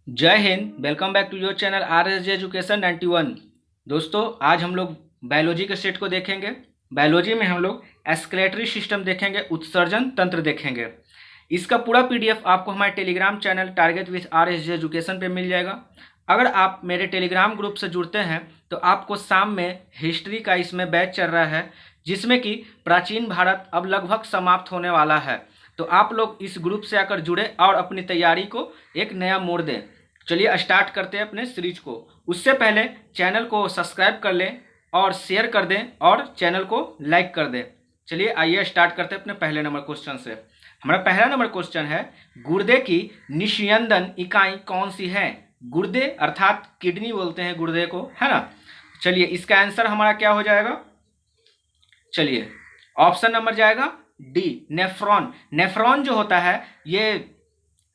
जय Hind. Welcome back to your channel R S J education 91। दोस्तों, आज हम लोग बायोलॉजी के सेट को देखेंगे। बायोलॉजी में हम लोग एस्केलेटरी सिस्टम देखेंगे, उत्सर्जन तंत्र देखेंगे। इसका पूरा पीडीएफ आपको हमारे Telegram channel target with are S J education पे मिल जाएगा। अगर आप मेरे टेलीग्राम ग्रुप से जुड़ते हैं तो आपको शाम में हिस्ट्री का इसमें बैच चल रहा है, जिसमें कि प्राचीन भारत अब लगभग समाप्त होने वाला है। तो आप लोग इस ग्रुप से आकर जुड़े और अपनी तैयारी को एक नया मोड़ दें। चलिए स्टार्ट करते हैं अपने सीरीज को। उससे पहले चैनल को सब्सक्राइब कर लें और शेयर कर दें और चैनल को लाइक कर दें। चलिए आइए स्टार्ट करते हैं अपने पहले नंबर क्वेश्चन से। हमारा पहला नंबर क्वेश्चन है, गुर्दे की निस्यंदन इकाई कौन सी है? गुर्दे अर्थात किडनी बोलते हैं गुर्दे को, है ना। चलिए इसका आंसर हमारा क्या हो जाएगा? चलिए ऑप्शन नंबर जाएगा डी, नेफ्रॉन। नेफ्रॉन जो होता है ये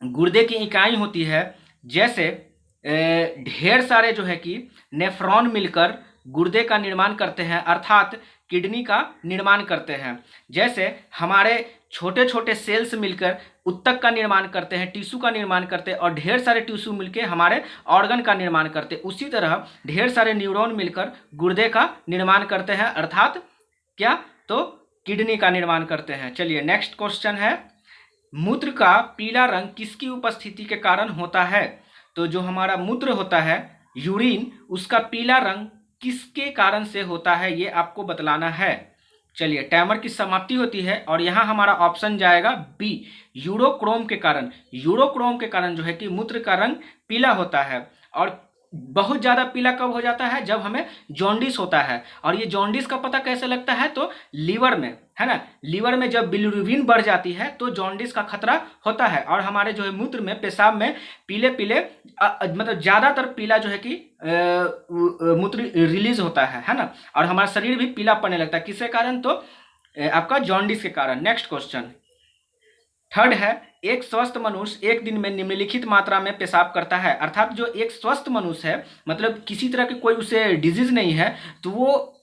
गुर्दे की इकाई होती है। जैसे ढेर सारे जो है कि नेफ्रॉन मिलकर गुर्दे का निर्माण करते हैं, अर्थात किडनी का निर्माण करते हैं। जैसे हमारे छोटे छोटे सेल्स मिलकर उत्तक का निर्माण करते हैं, टिश्यू का निर्माण करते हैं, और ढेर सारे टिश्यू मिलकर हमारे ऑर्गन का निर्माण करते हैं। उसी तरह ढेर सारे न्यूरॉन मिलकर गुर्दे का निर्माण करते हैं, अर्थात क्या? तो किडनी का निर्माण करते हैं। चलिए नेक्स्ट क्वेश्चन है, मूत्र का पीला रंग किसकी उपस्थिति के कारण होता है? तो जो हमारा मूत्र होता है, यूरिन, उसका पीला रंग किसके कारण से होता है, ये आपको बतलाना है। चलिए टाइमर की समाप्ति होती है और यहाँ हमारा ऑप्शन जाएगा बी, यूरोक्रोम के कारण। यूरोक्रोम के कारण जो है कि मूत्र का रंग पीला होता है। और बहुत ज़्यादा पीला कब हो जाता है? जब हमें जॉन्डिस होता है। और ये जॉन्डिस का पता कैसे लगता है? तो लीवर में, है ना। लीवर में जब बिलिरुबिन बढ़ जाती है तो जॉन्डिस का खतरा होता है। और हमारे जो है मूत्र में, पेशाब में पीले पीले मतलब ज़्यादातर पीला जो है कि मूत्र रिलीज होता है ना। और हमारा शरीर भी पीला पड़ने लगता है। किसके कारण? तो आपका जॉन्डिस के कारण। नेक्स्ट क्वेश्चन थर्ड है, एक स्वस्थ मनुष्य एक दिन में निम्नलिखित मात्रा में पेशाब करता है। अर्थात जो एक स्वस्थ मनुष्य है, मतलब किसी तरह की कोई उसे डिजीज नहीं है, तो वो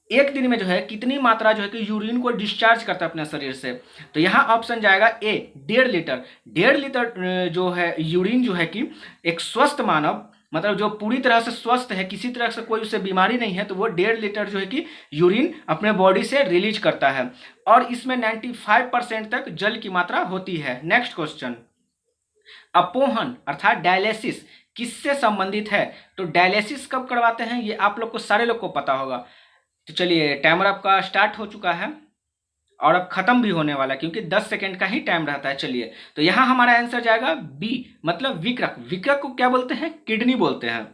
एक दिन में जो है कितनी मात्रा जो है कि यूरिन को डिस्चार्ज करता है अपने शरीर से। तो यहाँ ऑप्शन जाएगा ए, 1.5 लीटर। 1.5 लीटर जो है यूरिन जो है कि एक स्वस्थ मानव, मतलब जो पूरी तरह से स्वस्थ है, किसी तरह से कोई उसे बीमारी नहीं है, तो वो 1.5 लीटर जो है कि यूरिन अपने बॉडी से रिलीज करता है। और इसमें 95% तक जल की मात्रा होती है। नेक्स्ट क्वेश्चन, अपोहन अर्थात डायलिसिस किससे संबंधित है? तो डायलिसिस कब करवाते हैं ये आप लोग को, सारे लोग को पता होगा। तो चलिए टाइमर आपका स्टार्ट हो चुका है और अब खत्म भी होने वाला है, क्योंकि 10 सेकेंड का ही टाइम रहता है। चलिए तो यहाँ हमारा आंसर जाएगा बी, मतलब विकृत। विकृत को क्या बोलते हैं? किडनी बोलते हैं।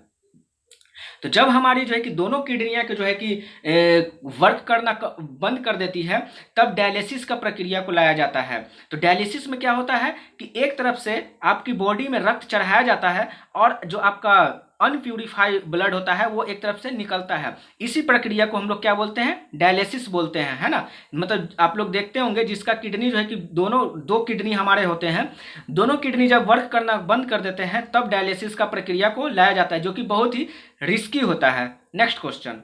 तो जब हमारी जो है कि दोनों किडनियां के जो है कि वर्क करना बंद कर देती है, तब डायलिसिस का प्रक्रिया को लाया जाता है। तो डायलिसिस में क्या होता है कि एक तरफ से आपकी बॉडी में रक्त चढ़ाया जाता है और जो आपका अनप्यूरिफाइड ब्लड होता है वो एक तरफ से निकलता है। इसी प्रक्रिया को हम लोग क्या बोलते हैं? डायलिसिस बोलते हैं, है ना। मतलब आप लोग देखते होंगे जिसका किडनी जो है कि दोनों दो किडनी हमारे होते हैं, दोनों किडनी जब वर्क करना बंद कर देते हैं तब डायलिसिस का प्रक्रिया को लाया जाता है, जो कि बहुत ही रिस्की होता है। नेक्स्ट क्वेश्चन,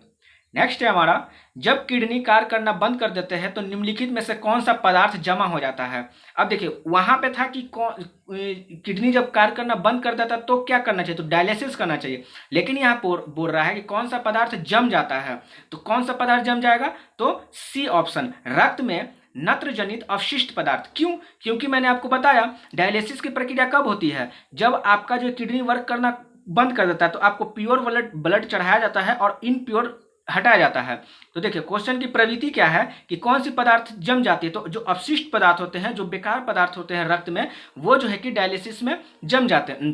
नेक्स्ट है हमारा, जब किडनी कार्य करना बंद कर देते हैं तो निम्नलिखित में से कौन सा पदार्थ जमा हो जाता है? अब देखिए वहां पे था कि किडनी जब कार्य करना बंद कर देता तो क्या करना चाहिए? तो डायलिसिस करना चाहिए। लेकिन यहाँ बोल रहा है कि कौन सा पदार्थ जम जाता है। तो कौन सा पदार्थ जम जाएगा? तो सी ऑप्शन, रक्त में नत्र जनित अवशिष्ट पदार्थ। क्यों? क्योंकि मैंने आपको बताया डायलिसिस की प्रक्रिया कब होती है? जब आपका जो किडनी वर्क करना बंद कर देता है तो आपको प्योर ब्लड चढ़ाया जाता है और इनप्योर हटाया जाता है। तो देखिए क्वेश्चन की प्रवृत्ति क्या है कि कौन सी पदार्थ जम जाती है? तो जो अपशिष्ट पदार्थ होते हैं, जो बेकार पदार्थ होते हैं रक्त में, वो जो है कि डायलिसिस में जम जाते हैं।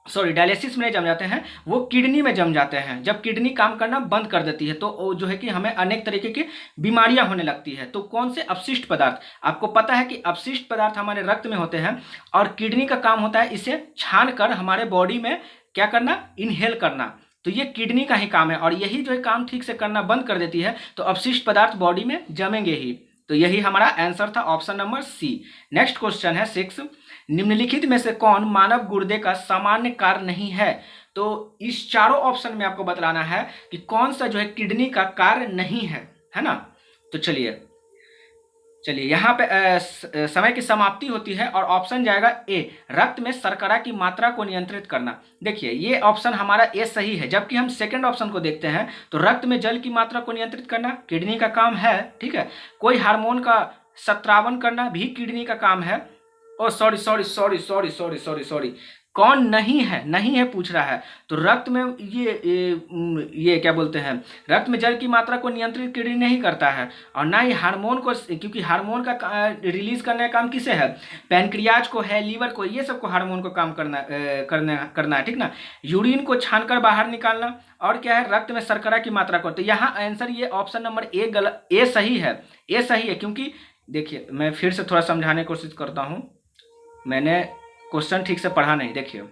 सॉरी, डायलिसिस में नहीं जम जाते हैं, वो किडनी में जम जाते हैं। जब किडनी काम करना बंद कर देती है तो जो है कि हमें अनेक तरीके की बीमारियां होने लगती है। तो कौन से अपशिष्ट पदार्थ? आपको पता है कि अपशिष्ट पदार्थ हमारे रक्त में होते हैं और किडनी का काम होता है इसे छान कर हमारे बॉडी में क्या करना? इनहेल करना। तो ये किडनी का ही काम है और यही जो है काम ठीक से करना बंद कर देती है तो अपशिष्ट पदार्थ बॉडी में जमेंगे ही। तो यही हमारा आंसर था, option number C. Next question है 6, निम्नलिखित में से कौन मानव गुर्दे का सामान्य कार्य नहीं है? तो इस चारों ऑप्शन में आपको बतलाना है कि कौन सा जो है किडनी का कार्य नहीं है, है ना। तो चलिए चलिए यहाँ पे समय की समाप्ति होती है और ऑप्शन जाएगा ए, रक्त में शर्करा की मात्रा को नियंत्रित करना। देखिए ये ऑप्शन हमारा ए सही है, जबकि हम सेकंड ऑप्शन को देखते हैं तो रक्त में जल की मात्रा को नियंत्रित करना किडनी का काम है, ठीक है। कोई हार्मोन का स्रावन करना भी किडनी का काम है। Oh sorry sorry sorry sorry sorry sorry sorry, कौन नहीं है, नहीं है पूछ रहा है। तो रक्त में ये क्या बोलते हैं, रक्त में जल की मात्रा को नियंत्रित किडनी नहीं करता है, और ना ही हार्मोन को, क्योंकि हार्मोन का रिलीज करने का काम किसे है, पैनक्रियाज को है, लीवर को, ये सबको हार्मोन को काम करना है, ठीक ना। यूरिन को छानकर बाहर निकालना, और क्या है, रक्त में शर्करा की मात्रा को। तो यहाँ आंसर ये ऑप्शन नंबर ए गलत, ए सही है, ए सही है। क्योंकि देखिए मैं फिर से थोड़ा समझाने की कोशिश करता हूँ, मैंने क्वेश्चन ठीक से पढ़ा नहीं। देखिए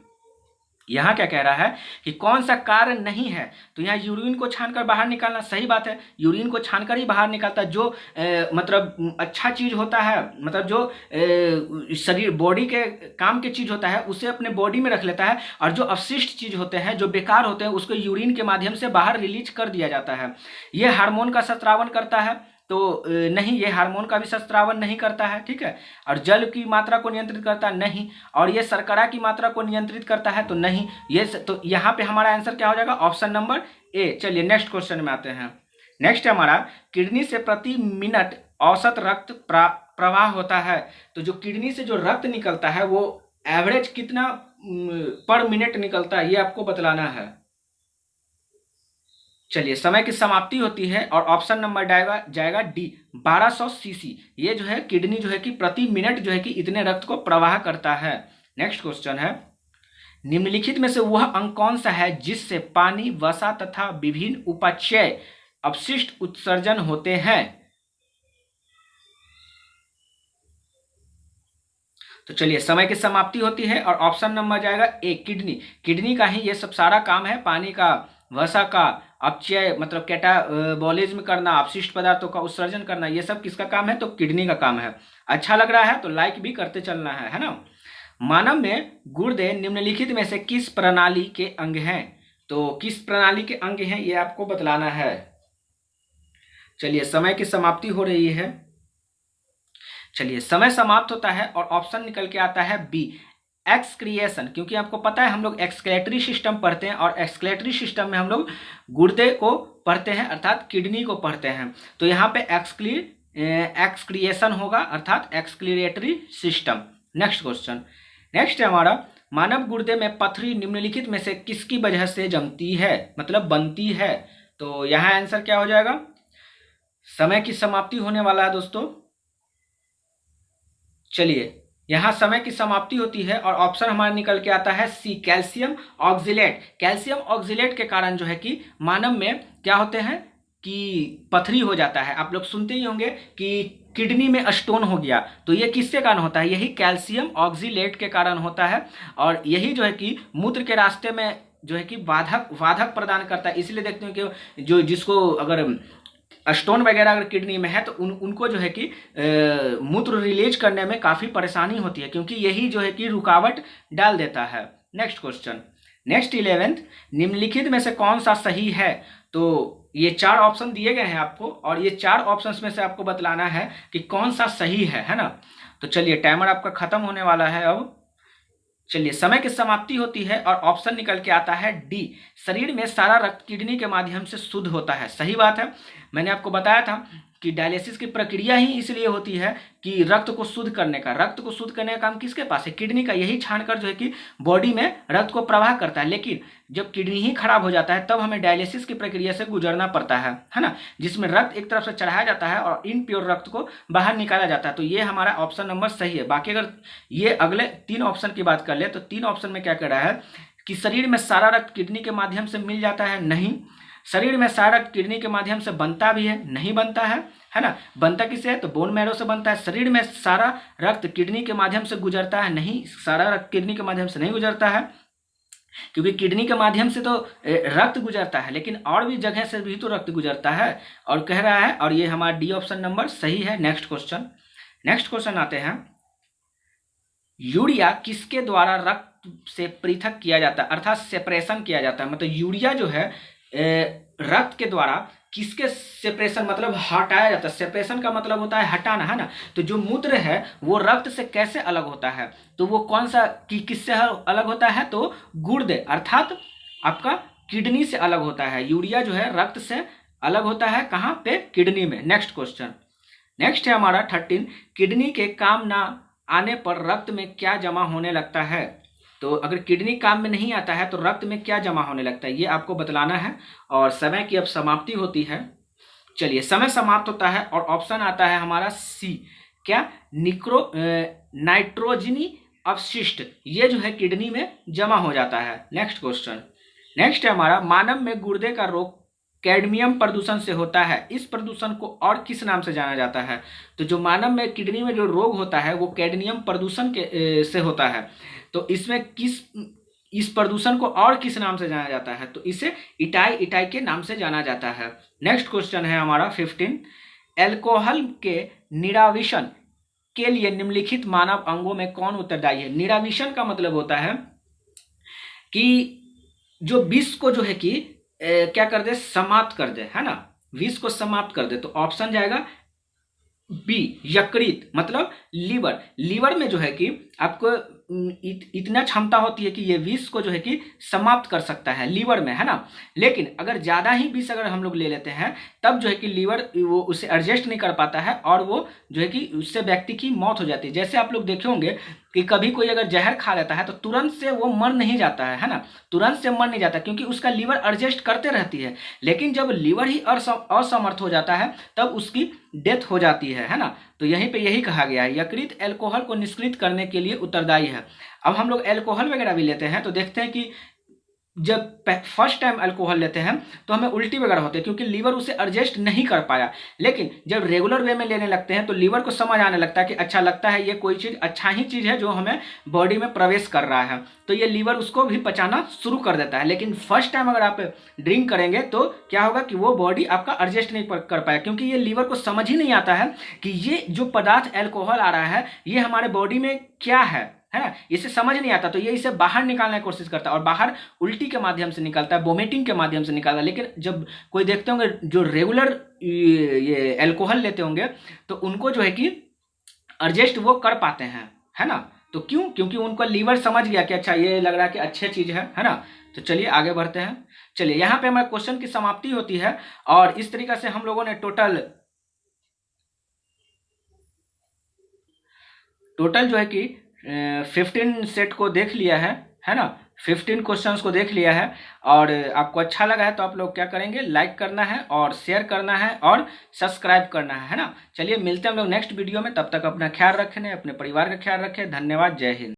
यहाँ क्या कह रहा है कि कौन सा कार्य नहीं है, तो यहाँ यूरिन को छानकर बाहर निकालना, सही बात है, यूरिन को छानकर ही बाहर निकालता है। जो मतलब अच्छा चीज़ होता है, मतलब जो शरीर बॉडी के काम की चीज़ होता है उसे अपने बॉडी में रख लेता है, और जो अवशिष्ट चीज़ होते हैं, जो बेकार होते हैं, उसको यूरिन के माध्यम से बाहर रिलीज कर दिया जाता है। ये हार्मोन का स्रावन करता है, तो नहीं, ये हार्मोन का भी स्रावन नहीं करता है, ठीक है। और जल की मात्रा को नियंत्रित करता है, नहीं। और ये शर्करा की मात्रा को नियंत्रित करता है, तो नहीं। ये तो यहाँ पे हमारा आंसर क्या हो जाएगा, ऑप्शन नंबर ए। चलिए नेक्स्ट क्वेश्चन में आते हैं। नेक्स्ट हमारा, किडनी से प्रति मिनट औसत रक्त प्रवाह होता है। तो जो किडनी से जो रक्त निकलता है वो एवरेज कितना पर मिनट निकलता है, ये आपको बतलाना है। चलिए समय की समाप्ति होती है और ऑप्शन नंबर जाएगा डी, 1200 सीसी। ये जो है किडनी जो है कि प्रति मिनट जो है कि इतने रक्त को प्रवाह करता है। नेक्स्ट क्वेश्चन है, निम्नलिखित में से वह अंग कौन सा है जिससे पानी, वसा तथा विभिन्न उपाचय अपशिष्ट उत्सर्जन होते हैं। तो चलिए समय की समाप्ति होती है और ऑप्शन नंबर जाएगा ए, किडनी। किडनी का ही ये सब सारा काम है, पानी का, वसा का, अपचय मतलब कैटाबॉलिज्म करना, अपशिष्ट पदार्थों का उत्सर्जन करना, ये सब किसका काम है, तो किडनी का काम है। अच्छा लग रहा है तो लाइक भी करते चलना है ना। मानव में गुर्दे निम्नलिखित में से किस प्रणाली के अंग हैं, तो किस प्रणाली के अंग हैं ये आपको बतलाना है। चलिए समय की समाप्ति हो रही है। चलिए समय समाप्त होता है और ऑप्शन निकल के आता है बी, एक्सक्रिएशन। क्योंकि आपको पता है हम लोग एक्सक्लेटरी सिस्टम पढ़ते हैं, और एक्सक्लेटरी सिस्टम में हम लोग गुर्दे को पढ़ते हैं, अर्थात किडनी को पढ़ते हैं। तो यहाँ पे एक्सक्रिएशन होगा, अर्थात एक्सक्लेटरी सिस्टम। नेक्स्ट क्वेश्चन, नेक्स्ट है हमारा, मानव गुर्दे में पथरी निम्नलिखित में से किसकी वजह से जमती है, मतलब बनती है। तो यहाँ आंसर क्या हो जाएगा, समय की समाप्ति होने वाला है दोस्तों। चलिए यहाँ समय की समाप्ति होती है और ऑप्शन हमारा निकल के आता है सी, कैल्शियम ऑक्जिलेट। कैल्शियम ऑक्जिलेट के कारण जो है कि मानव में क्या होते हैं कि पथरी हो जाता है। आप लोग सुनते ही होंगे कि किडनी में स्टोन हो गया, तो ये किसके कारण होता है, यही कैल्शियम ऑक्जिलेट के कारण होता है। और यही जो है कि मूत्र के रास्ते में जो है कि वाधक प्रदान करता है। इसलिए देखते हैं कि जो जिसको अगर स्टोन वगैरह अगर किडनी में है तो उनको जो है कि मूत्र रिलीज करने में काफ़ी परेशानी होती है, क्योंकि यही जो है कि रुकावट डाल देता है। नेक्स्ट क्वेश्चन, नेक्स्ट 11th, निम्नलिखित में से कौन सा सही है। तो ये 4 ऑप्शन दिए गए हैं आपको, और ये 4 ऑप्शंस में से आपको बतलाना है कि कौन सा सही है ना। तो चलिए टाइमर आपका खत्म होने वाला है अब। चलिए समय की समाप्ति होती है और ऑप्शन निकल के आता है डी, शरीर में सारा रक्त किडनी के माध्यम से शुद्ध होता है। सही बात है, मैंने आपको बताया था कि डायलिसिस की प्रक्रिया ही इसलिए होती है कि रक्त को शुद्ध करने का काम किसके पास है, किडनी का। यही छानकर जो है कि बॉडी में रक्त को प्रवाह करता है। लेकिन जब किडनी ही खराब हो जाता है तब हमें डायलिसिस की प्रक्रिया से गुजरना पड़ता है ना, जिसमें रक्त एक तरफ से चढ़ाया जाता है और इनप्योर रक्त को बाहर निकाला जाता है। तो ये हमारा ऑप्शन नंबर सही है। बाकी अगर ये अगले 3 ऑप्शन की बात कर ले तो 3 ऑप्शन में क्या कह रहा है कि शरीर में सारा रक्त किडनी के माध्यम से मिल जाता है, नहीं। शरीर में सारा रक्त किडनी के माध्यम से बनता भी है, नहीं बनता है ना। बनता किससे है, तो बोन मैरो से बनता है। शरीर में सारा रक्त किडनी के माध्यम से गुजरता है, नहीं, सारा रक्त किडनी के माध्यम से नहीं गुजरता है, क्योंकि किडनी के माध्यम से तो रक्त गुजरता है, लेकिन और भी जगह से भी तो रक्त गुजरता है, और कह रहा है, और ये हमारा डी ऑप्शन नंबर सही है। नेक्स्ट क्वेश्चन आते हैं, यूरिया किसके द्वारा रक्त से पृथक किया जाता है, अर्थात सेपरेशन किया जाता है। मतलब यूरिया जो है रक्त के द्वारा किसके सेपरेशन मतलब हटाया जाता है। सेपरेशन का मतलब होता है हटाना, है ना। तो जो मूत्र है वो रक्त से कैसे अलग होता है, तो वो कौन सा किससे अलग होता है, तो गुर्दे अर्थात आपका किडनी से अलग होता है। यूरिया जो है रक्त से अलग होता है, कहाँ पे, किडनी में। नेक्स्ट क्वेश्चन, नेक्स्ट है हमारा 13, किडनी के काम ना आने पर रक्त में क्या जमा होने लगता है। तो अगर किडनी काम में नहीं आता है तो रक्त में क्या जमा होने लगता है, ये आपको बतलाना है। और समय की अब समाप्ति होती है। चलिए समय समाप्त होता है और ऑप्शन आता है हमारा सी, क्या, नाइट्रोजनी अपशिष्ट, ये जो है किडनी में जमा हो जाता है। नेक्स्ट क्वेश्चन, नेक्स्ट है हमारा, मानव में गुर्दे का रोग कैडमियम प्रदूषण से होता है, इस प्रदूषण को और किस नाम से जाना जाता है। तो जो मानव में किडनी में जो रोग होता है वो कैडमियम प्रदूषण के से होता है। तो इसमें इस प्रदूषण को और किस नाम से जाना जाता है, तो इसे इटाई इटाई के नाम से जाना जाता है। नेक्स्ट क्वेश्चन है हमारा 15, एल्कोहल के निराविशन के लिए निम्नलिखित मानव अंगों में कौन उत्तरदायी है। निराविशन का मतलब होता है कि जो विष को जो है कि क्या कर दे, समाप्त कर दे, है ना, विष को समाप्त कर दे। तो ऑप्शन जाएगा बी, यकृत मतलब लीवर। लीवर में जो है कि आपको इतना क्षमता होती है कि ये विष को जो है कि समाप्त कर सकता है लीवर में, है ना। लेकिन अगर ज़्यादा ही विष अगर हम लोग ले लेते हैं तब जो है कि लीवर वो उसे एडजस्ट नहीं कर पाता है और वो जो है कि उससे व्यक्ति की मौत हो जाती है। जैसे आप लोग देखे होंगे कि कभी कोई अगर जहर खा लेता है तो तुरंत से वो मर नहीं जाता है ना, तुरंत से मर नहीं जाता क्योंकि उसका लीवर एडजस्ट करते रहती है। लेकिन जब लीवर ही असमर्थ हो जाता है तब उसकी डेथ हो जाती है ना। तो यहीं पे यही कहा गया है, यकृत अल्कोहल को निष्क्रिय करने के लिए उत्तरदायी है। अब हम लोग अल्कोहल वगैरह भी लेते हैं तो देखते हैं कि जब फर्स्ट टाइम अल्कोहल लेते हैं तो हमें उल्टी वगैरह होती है क्योंकि लीवर उसे एडजस्ट नहीं कर पाया। लेकिन जब रेगुलर वे में लेने लगते हैं तो लीवर को समझ आने लगता है कि अच्छा लगता है, ये कोई चीज़ अच्छा ही चीज़ है जो हमें बॉडी में प्रवेश कर रहा है, तो ये लीवर उसको भी पचाना शुरू कर देता है। लेकिन फर्स्ट टाइम अगर आप ड्रिंक करेंगे तो क्या होगा कि वो बॉडी आपका एडजस्ट नहीं कर पाया क्योंकि ये लीवर को समझ ही नहीं आता है कि ये जो पदार्थ अल्कोहल आ रहा है ये हमारे बॉडी में क्या है ना, इसे समझ नहीं आता। तो ये इसे बाहर निकालने की कोशिश करता है और बाहर उल्टी के माध्यम से निकलता है, वोमिटिंग के माध्यम से निकलता है। लेकिन जब कोई देखते होंगे जो रेगुलर ये अल्कोहल लेते होंगे तो उनको जो है कि एडजस्ट वो कर पाते हैं, है ना। तो क्यों, क्योंकि उनका लीवर समझ गया कि अच्छा ये लग रहा है कि अच्छी चीज़ है ना। तो चलिए आगे बढ़ते हैं। चलिए यहाँ पे हमारे क्वेश्चन की समाप्ति होती है और इस तरीके से हम लोगों ने टोटल जो है कि 15 सेट को देख लिया है ना, 15 क्वेश्चंस को देख लिया है। और आपको अच्छा लगा है तो आप लोग क्या करेंगे, लाइक करना है और शेयर करना है और सब्सक्राइब करना है ना। चलिए मिलते हैं हम लोग नेक्स्ट वीडियो में, तब तक अपना ख्याल रखें, अपने परिवार का ख्याल रखें। धन्यवाद, जय हिंद।